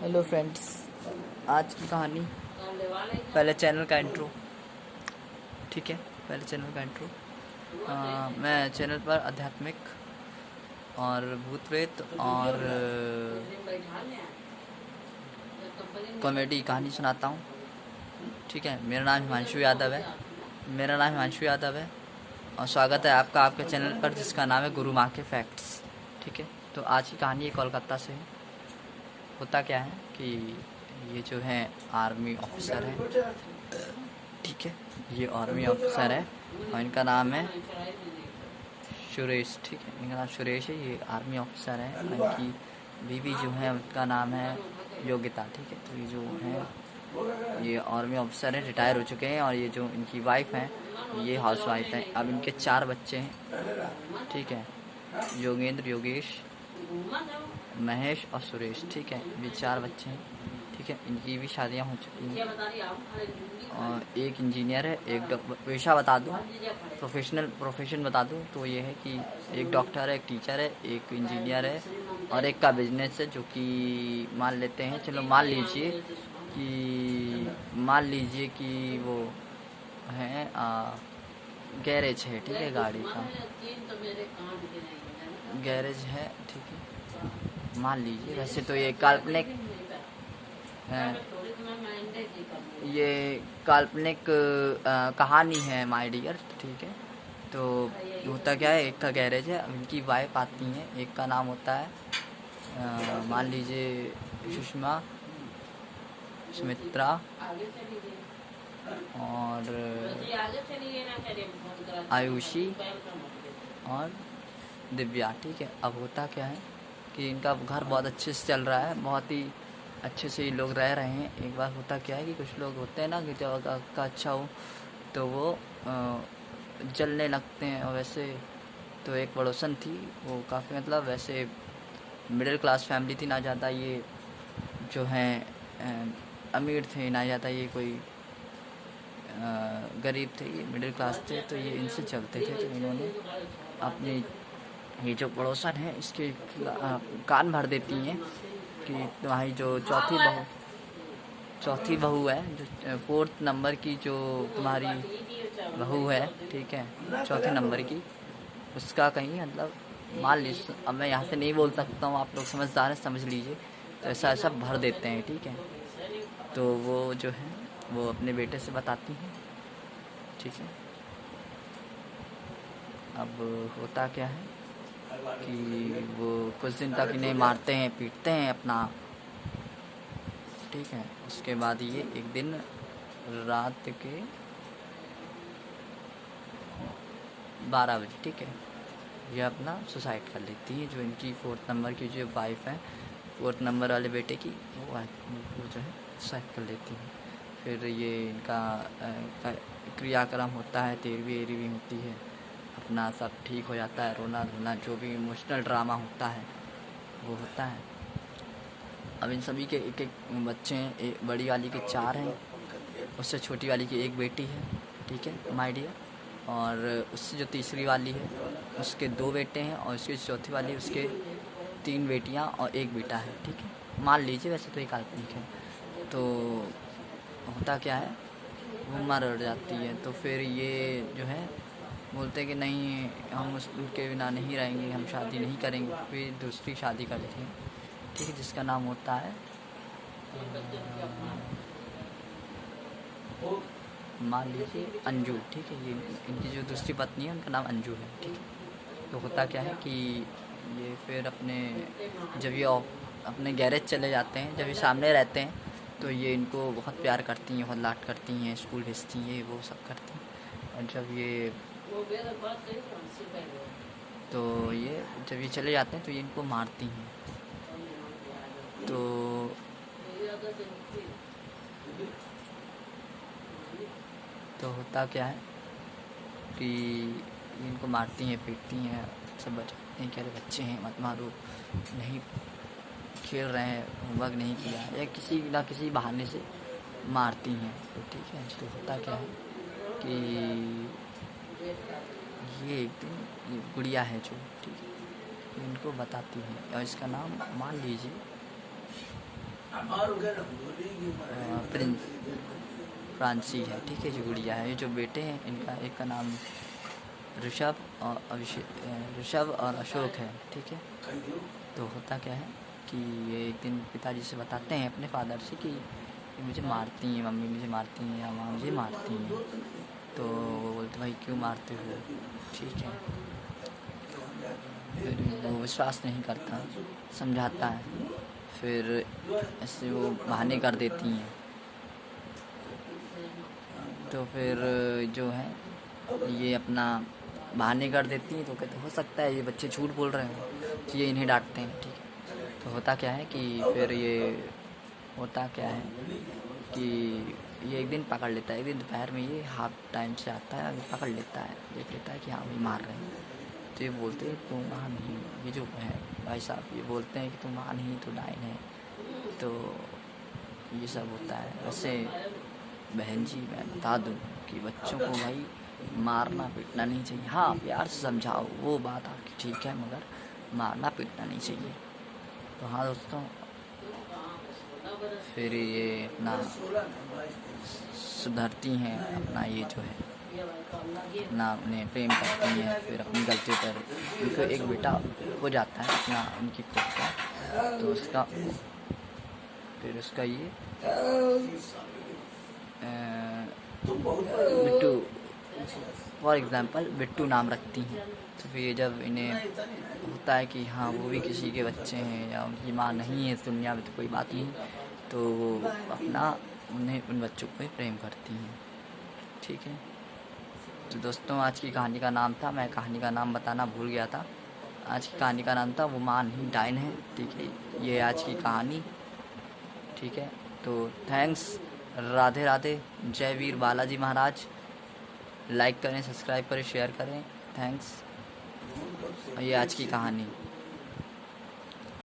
Hello friends, आज की कहानी पहले चैनल का इंट्रो। ठीक है, पहले चैनल का इंट्रो। मैं चैनल पर आध्यात्मिक और भूत प्रेत और कॉमेडी कहानी सुनाता हूँ। ठीक है, मेरा नाम हिमांशु यादव है और स्वागत है आपका आपके चैनल पर जिसका नाम है गुरु माँ के फैक्ट्स। ठीक है, तो आज की कहानी कोलकाता से है। होता क्या है कि ये जो है आर्मी ऑफिसर है। ठीक है, ये आर्मी ऑफिसर है और इनका नाम है सुरेश। ठीक है, इनका नाम सुरेश है। ये आर्मी ऑफिसर है और इनकी बीवी जो है उनका नाम है योगिता। ठीक है, तो ये जो है ये आर्मी ऑफिसर है, रिटायर हो चुके हैं और ये जो इनकी वाइफ है ये हाउस वाइफ है। अब इनके 4 बच्चे हैं। ठीक है, योगेंद्र, योगेश, महेश और सुरेश। ठीक है, ये 4 बच्चे हैं। ठीक है, इनकी भी शादियां हो चुकी हैं और एक इंजीनियर है, एक पेशा बता दूं, प्रोफेशन बता दूं तो ये है कि एक डॉक्टर है, एक टीचर है, एक इंजीनियर है और एक का बिजनेस है जो कि मान लेते हैं, चलो मान लीजिए कि वो है गैरेज है। ठीक है, गाड़ी का गैरेज है। ठीक है, मान लीजिए। वैसे तो ये काल्पनिक कहानी है माय डियर। ठीक है, तो होता क्या है, एक का गैरेज है, इनकी वाइफ आती हैं, एक का नाम होता है मान लीजिए सुषमा, सुमित्रा और आयुषी और दिव्या। ठीक है, अब होता क्या है कि इनका घर बहुत अच्छे से चल रहा है, बहुत ही अच्छे से ये लोग रह रहे हैं। एक बार होता क्या है कि कुछ लोग होते हैं ना कि जब का अच्छा हो तो वो जलने लगते हैं। और वैसे तो एक पड़ोसन थी, वो काफ़ी मतलब वैसे मिडिल क्लास फैमिली थी, ना ज़्यादा ये जो हैं अमीर थे, ना ज़्यादा ये कोई गरीब थे, ये मिडिल क्लास थे। तो ये इनसे चलते थे, तो इन्होंने अपनी ये जो पड़ोसन है इसके कान भर देती हैं कि तुम्हारी जो चौथी बहू है, जो 4th नंबर की जो तुम्हारी बहू है, ठीक है, चौथे नंबर की, उसका कहीं मतलब मान लीजिए, अब मैं यहाँ से नहीं बोल सकता हूँ, आप लोग समझदार हैं, समझ लीजिए। तो ऐसा भर देते हैं। ठीक है, तो वो जो है वो अपने बेटे से बताती हैं। ठीक है, अब होता क्या है कि वो कुछ दिन तक इन्हें मारते हैं, पीटते हैं अपना। ठीक है, उसके बाद ये एक दिन रात के 12 बजे, ठीक है, ये अपना सुसाइड कर लेती है। जो इनकी 4th नंबर की जो वाइफ है, 4th नंबर वाले बेटे की, वो जो है सुसाइड कर लेती है। फिर ये इनका क्रियाक्रम होता है, तेरहवीं एरहवीं होती है, अपना सब ठीक हो जाता है, रोना धोना जो भी इमोशनल ड्रामा होता है वो होता है। अब इन सभी के एक एक बच्चे हैं, एक बड़ी वाली के 4 हैं, उससे छोटी वाली की एक बेटी है। ठीक है माय डियर, और उससे जो तीसरी वाली है उसके 2 बेटे हैं और उसकी चौथी वाली उसके 3 बेटियां और 1 बेटा है। ठीक है, मान लीजिए, वैसे तो ये काल्पनिक है। तो होता क्या है, वो मर जाती है। तो फिर ये जो है बोलते हैं कि नहीं, हम उसके बिना नहीं रहेंगे, हम शादी नहीं करेंगे। फिर दूसरी शादी करते हैं। ठीक है, जिसका नाम होता है मान लीजिए अंजू। ठीक है, ये इनकी जो दूसरी पत्नी है उनका नाम अंजू है। ठीक है, तो होता क्या है कि ये फिर जब ये अपने गैरेज चले जाते हैं, जब ये सामने रहते हैं तो ये इनको बहुत प्यार करती हैं, बहुत लाड करती हैं, स्कूल भेजती हैं, ये वो सब करती हैं। और जब ये जब ये चले जाते हैं तो ये इनको मारती हैं। तो होता क्या है कि इनको मारती हैं, पीटती हैं, सब बचाते हैं, कह रहे बच्चे हैं मत मारो, नहीं खेल रहे हैं, होमवर्क नहीं किया, या किसी ना किसी बहाने से मारती हैं। तो ठीक है, तो होता क्या है कि ये एक दिन ये गुड़िया है जो, ठीक है, इनको बताती है और इसका नाम मान लीजिए प्रिंस फ्रांसी है, ठीक है, जो गुड़िया है। ये जो बेटे हैं इनका, एक का नाम ऋषभ और ऋषभ और अशोक है, ठीक है। तो होता क्या है कि ये एक दिन पिताजी से बताते हैं अपने फादर से कि मुझे मारती हैं, मम्मी मुझे मारती हैं या माँ मुझे मारती हैं। तो वो बोलते भाई क्यों मारते हो, ठीक है। फिर वो विश्वास नहीं करता, समझाता है, फिर ऐसे वो बहाने कर देती हैं। तो फिर जो है ये अपना बहाने कर देती हैं। तो कहते हो सकता है ये बच्चे झूठ बोल रहे हैं, तो ये इन्हें डांटते हैं, ठीक है। तो होता क्या है कि फिर ये होता क्या है कि ये एक दिन पकड़ लेता है, एक दिन दोपहर में ये हाफ टाइम से आता है, अभी पकड़ लेता है, देख लेता है कि हाँ भाई मार रहे हैं। तो ये बोलते हैं तुम वहाँ नहीं, ये जो है भाई साहब ये बोलते हैं कि तुम वहाँ नहीं तो डाइन है। तो ये सब होता है। वैसे बहन जी मैं बता दूँ कि बच्चों को भाई मारना पीटना नहीं चाहिए। हाँ प्यार से समझाओ, वो बात आपकी ठीक है, मगर मारना पीटना नहीं चाहिए। तो हाँ दोस्तों, फिर ये अपना सुधरती हैं, अपना ये जो है अपना उन्हें प्रेम करती हैं। फिर अपनी गलती पर उनको एक बेटा हो जाता है अपना, उनकी खुद का। तो उसका फिर उसका ये बिट्टू, फॉर एग्ज़ाम्पल बिट्टू नाम रखती हैं। तो फिर जब इन्हें होता है कि हाँ वो भी किसी के बच्चे हैं या उनकी माँ नहीं है इस दुनिया में, तो कोई बात नहीं, तो वो अपना उन्हें उन बच्चों को प्रेम करती हैं, ठीक है। तो दोस्तों आज की कहानी का नाम था, मैं कहानी का नाम बताना भूल गया था। आज की कहानी का नाम था वो माँ नहीं डाइन है, ठीक है। ये आज की कहानी, ठीक है। तो थैंक्स, राधे राधे, जय वीर बालाजी महाराज। लाइक करें, सब्सक्राइब करें, शेयर करें, थैंक्स। ये आज की कहानी।